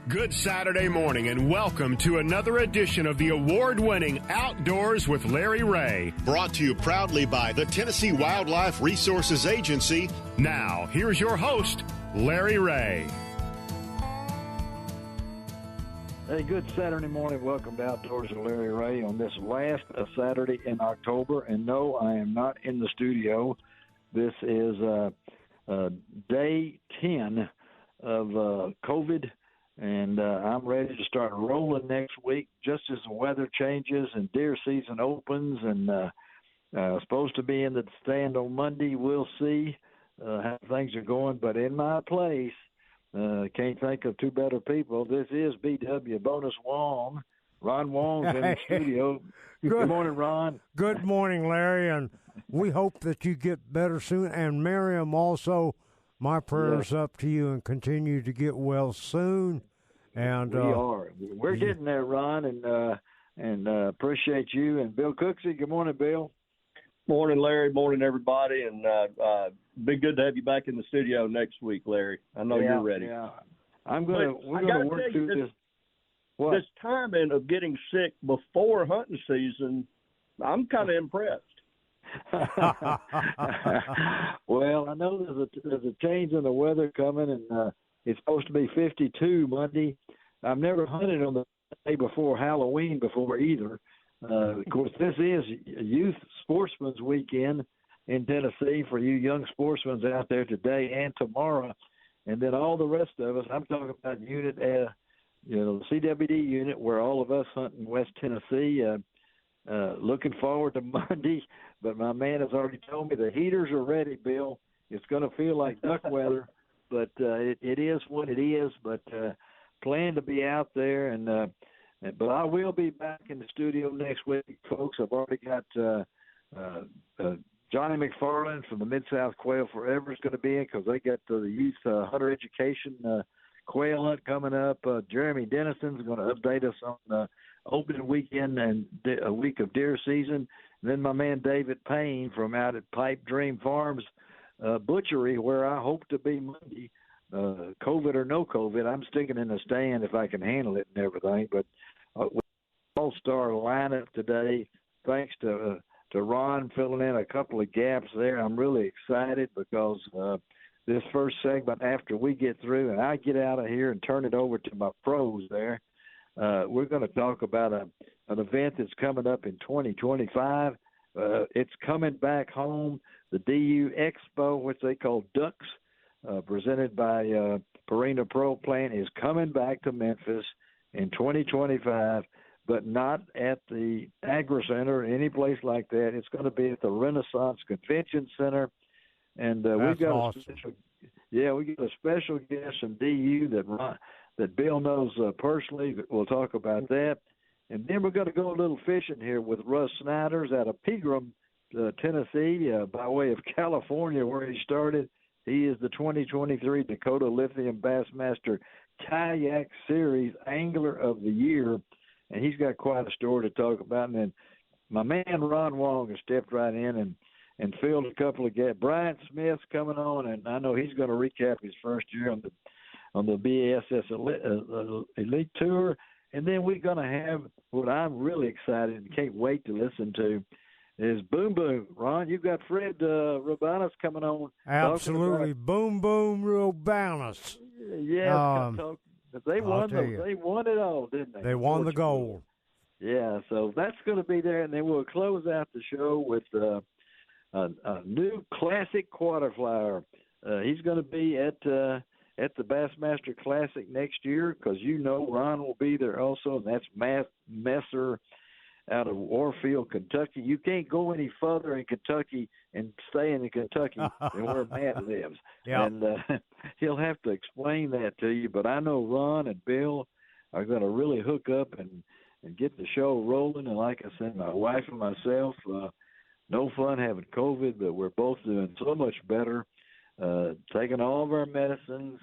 Good Saturday morning and welcome to another edition of the award-winning Outdoors with Larry Ray. Brought to you proudly by the Tennessee Wildlife Resources Agency. Now, here's your host, Larry Ray. Hey, good Saturday morning. Welcome to Outdoors with Larry Ray on this last Saturday in October. And no, I am not in the studio. This is day 10 of COVID. And I'm ready to start rolling next week just as the weather changes and deer season opens. And supposed to be in the stand on Monday. We'll see how things are going. But in my place, can't think of two better people. This is BW Bonus Wong. Ron Wong's in the studio. Good morning, Ron. Good morning, Larry. And we hope that you get better soon. And Miriam also. My prayers up to you and continue to get well soon. And we are. We're getting there, Ron, and appreciate you. And Bill Cooksey, good morning, Bill. Morning, Larry. Morning, everybody. And be good to have you back in the studio next week, Larry. I know you're ready. Yeah. We're gonna work through this. What? This timing of getting sick before hunting season, I'm kind of impressed. Well, I know there's a change in the weather coming, and it's supposed to be 52 Monday. I've never hunted on the day before Halloween before either. Of course, this is Youth Sportsman's Weekend in Tennessee for you young sportsmen out there today and tomorrow, and then all the rest of us. I'm talking about unit, the CWD unit, where all of us hunt in West Tennessee. Looking forward to Monday, but my man has already told me the heaters are ready, Bill. It's going to feel like duck weather, but it is what it is. But plan to be out there, but I will be back in the studio next week, folks. I've already got Johnny McFarland from the Mid-South Quail Forever is going to be in because they got the youth hunter education quail hunt coming up. Jeremy Dennison's going to update us on the opening weekend and a week of deer season. And then my man David Payne from out at Pipe Dream Farms Butchery, where I hope to be Monday, COVID or no COVID. I'm sticking in the stand if I can handle it and everything. But all-star lineup today, thanks to Ron filling in a couple of gaps there. I'm really excited because this first segment after we get through and I get out of here and turn it over to my pros there, we're going to talk about an event that's coming up in 2025. It's coming back home, the DU Expo, which they call Ducks, presented by Purina Pro Plant, is coming back to Memphis in 2025, but not at the Agri Center or any place like that. It's going to be at the Renaissance Convention Center. And we've got awesome. we got a special guest from DU that Bill knows personally. We'll talk about that. And then we're going to go a little fishing here with Russ Snyders out of Pegram, Tennessee, by way of California, where he started. He is the 2023 Dakota Lithium Bassmaster Kayak Series Angler of the Year, and he's got quite a story to talk about. And then my man Ron Wong has stepped right in and filled a couple of gaps. Brian Smith's coming on, and I know he's going to recap his first year on the BASS Elite Tour. And then we're going to have what I'm really excited and can't wait to listen to is Boom Boom. Ron, you've got Fred Robanis coming on. Absolutely. Boom Boom Robanis. Yeah. They won it all, didn't they? They won the gold. Yeah, so that's going to be there. And then we'll close out the show with a new classic quarterflyer. He's going to be at the Bassmaster Classic next year because Ron will be there also, and that's Messer out of Warfield, Kentucky. You can't go any further in Kentucky and stay in Kentucky than where Matt lives. Yep. And he'll have to explain that to you. But I know Ron and Bill are going to really hook up and get the show rolling. And like I said, my wife and myself, no fun having COVID, but we're both doing so much better, taking all of our medicines,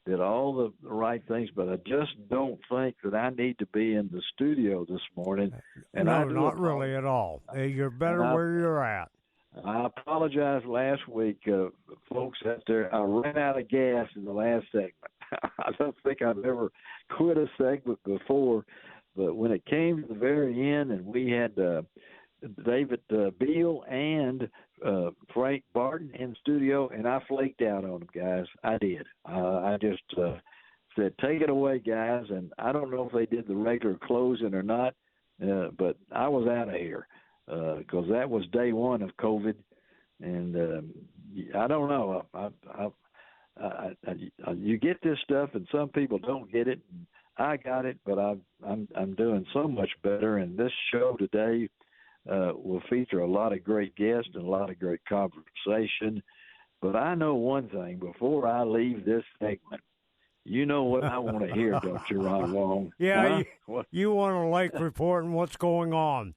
did all the right things, but I just don't think that I need to be in the studio this morning. And no, not really at all. You're better where you're at. I apologize last week, folks out there. I ran out of gas in the last segment. I don't think I've ever quit a segment before, but when it came to the very end, and we had David Beal and Frank Barton in studio, and I flaked out on them, guys. I did. I just said, "Take it away, guys." And I don't know if they did the regular closing or not, but I was out of here because that was day one of COVID, and I don't know. You get this stuff, and some people don't get it. And I got it, but I'm doing so much better. And this show today will feature a lot of great guests and a lot of great conversation. But I know one thing: before I leave this segment, you know what I want to hear, don't you, Ron Wong? Yeah, huh? you want a lake report and what's going on.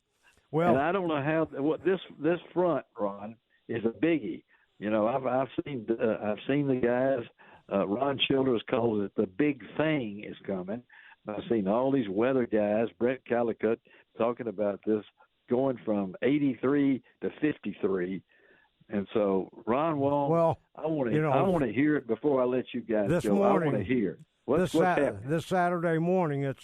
Well, and I don't know how this front, Ron, is a biggie. You know, I've seen the guys. Ron Childers calls it the big thing is coming. I've seen all these weather guys, Brent Callicut, talking about this going from 83 to 53. And so, Ron Wong, well, I want to hear it before I let you guys go. Morning, I want to hear it. What's happening? This Saturday morning, it's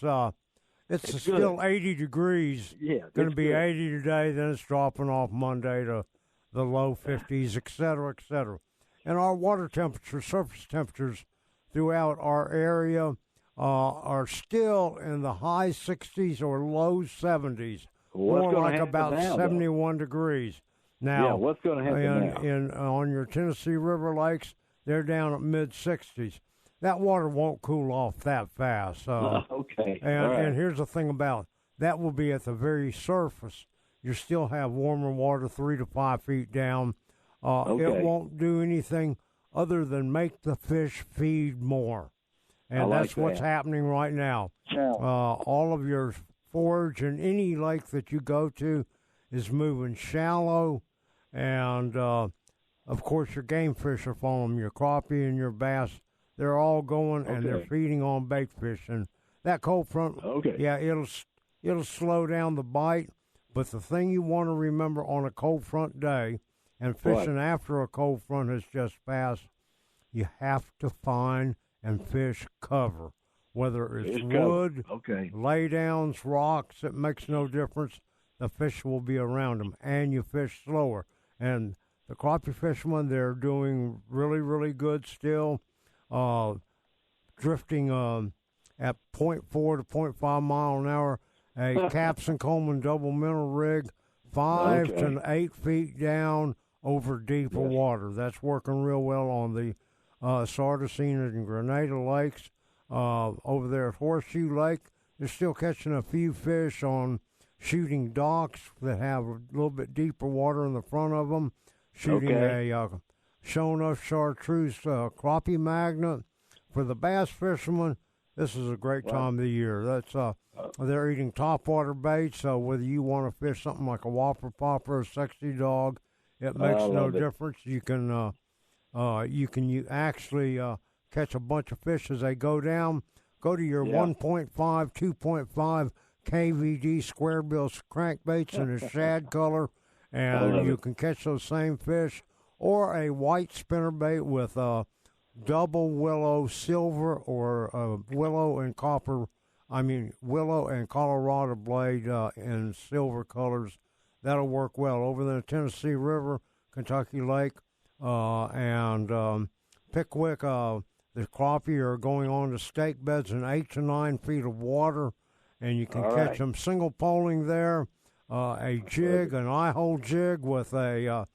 still 80 degrees. Yeah, going to be 80 today. Then it's dropping off Monday to the low 50s, et cetera, et cetera. And our water temperature, surface temperatures throughout our area are still in the high 60s or low 70s, more like about 71 degrees. Now, yeah, what's going to happen on your Tennessee River lakes, they're down at mid-60s. That water won't cool off that fast. Okay. And here's the thing about it. That will be at the very surface. You still have warmer water 3 to 5 feet down. It won't do anything other than make the fish feed more. And that's what's happening right now. All of your forage in any lake that you go to is moving shallow. And, of course, your game fish are following your crappie and your bass. They're all going, and they're feeding on bait fish. And that cold front, yeah, it'll slow down the bite. But the thing you want to remember on a cold front day, and fishing after a cold front has just passed, you have to find and fish cover. Whether it's wood, laydowns, rocks, it makes no difference. The fish will be around them, and you fish slower. And the crappie fishermen, they're doing really, really good still, drifting at 0.4 to 0.5 mile an hour. A Capson Coleman double minnow rig, 5 to 8 feet down over deeper water. That's working real well on the Sardisina and Grenada lakes. Over there at Horseshoe Lake, they're still catching a few fish on shooting docks that have a little bit deeper water in the front of them. Shooting a Shonuff chartreuse crappie magnet. For the bass fishermen, this is a great time of the year. That's they're eating topwater bait, so whether you want to fish something like a whopper popper or a sexy dog, it makes no difference. You can actually catch a bunch of fish as they go down. Go to your 1.5, 2.5 KVD square bill crankbaits in a shad color, and you can catch those same fish, or a white spinnerbait with a double willow silver or willow and Colorado blade in silver colors. That'll work well. Over the Tennessee River, Kentucky Lake, and Pickwick, the crappie are going on to stake beds in 8 to 9 feet of water, and you can catch them single poling there. A jig, an eye-hole jig with a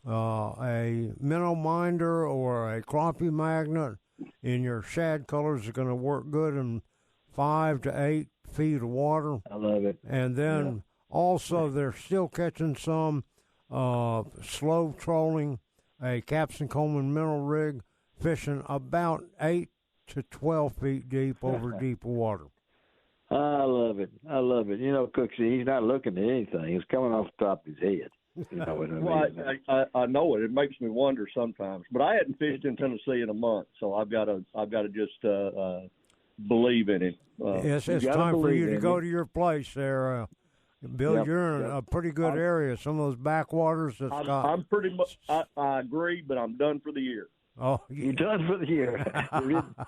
minnow minder or a crappie magnet in your shad colors is going to work good in 5 to 8 feet of water. I love it. And then also they're still catching some slow trolling, a Capson Coleman minnow rig, fishing about 8 to 12 feet deep over deeper water. I love it. I love it. You know, Cooksey, he's not looking at anything. It's coming off the top of his head. You know what I mean? Well, I know it. It makes me wonder sometimes. But I hadn't fished in Tennessee in a month, so I've got to just believe in it. Yes, it's time for you to go to your place there. Bill, you're in a pretty good area. Some of those backwaters. I'm pretty much. I agree, but I'm done for the year. Oh, you're done for the year.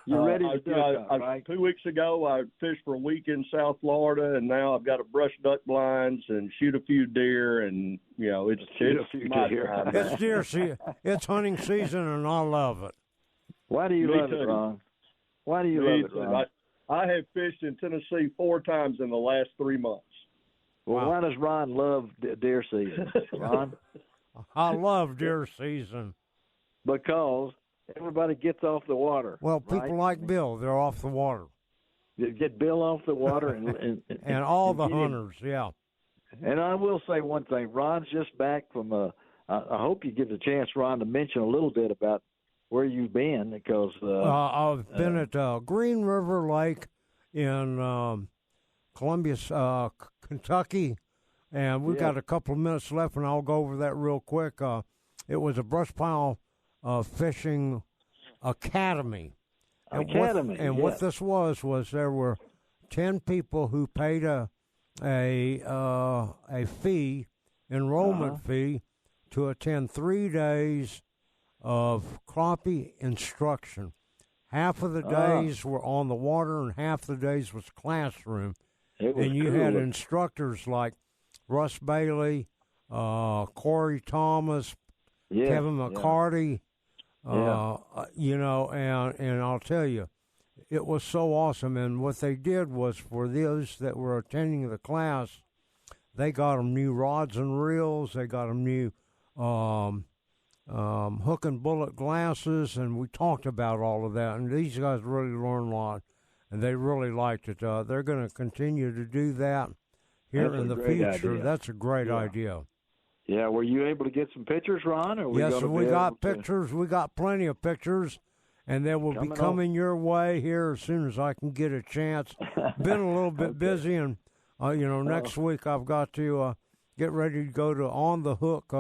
You're ready to duck hunt, right? 2 weeks ago, I fished for a week in South Florida, and now I've got to brush duck blinds and shoot a few deer, and it's my time. It's deer season. It's hunting season, and I love it. Why do you love it, Ron? Why do you love it, Ron? I have fished in Tennessee 4 times in the last 3 months. Well, why does Ron love deer season, Ron? I love deer season. Because everybody gets off the water. Well, people like Bill, they're off the water. You get Bill off the water and all the hunters, yeah. And I will say one thing. Ron's just back from I hope you get the chance, Ron, to mention a little bit about where you've been, because I've been at Green River Lake in Columbia, Kentucky, and we've got a couple of minutes left, and I'll go over that real quick. It was a brush pile fishing academy. What this was there were 10 people who paid a fee, enrollment fee, to attend 3 days of crappie instruction. Half of the days were on the water, and half the days was classroom. And you had instructors like Russ Bailey, Corey Thomas, Kevin McCarty, and I'll tell you, it was so awesome. And what they did was, for those that were attending the class, they got them new rods and reels. They got them new hook and bullet glasses, and we talked about all of that. And these guys really learned a lot, and they really liked it. They're going to continue to do that here in the future. Idea. That's a great idea. Yeah, were you able to get some pictures, Ron? Yes, we got pictures. We got plenty of pictures, and they will be coming your way here as soon as I can get a chance. Been a little bit busy, and next week I've got to get ready to go to On the Hook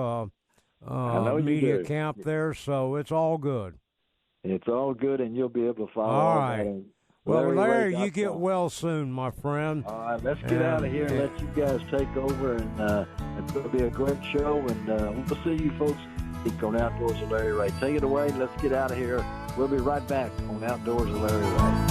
media camp there, so it's all good. It's all good, and you'll be able to follow. All right. Well, Larry, you get well soon, my friend. All right, let's get out of here and let you guys take over, and it's going to be a great show, and we'll see you folks on Outdoors with Larry Ray. Take it away. Let's get out of here. We'll be right back on Outdoors with Larry Ray.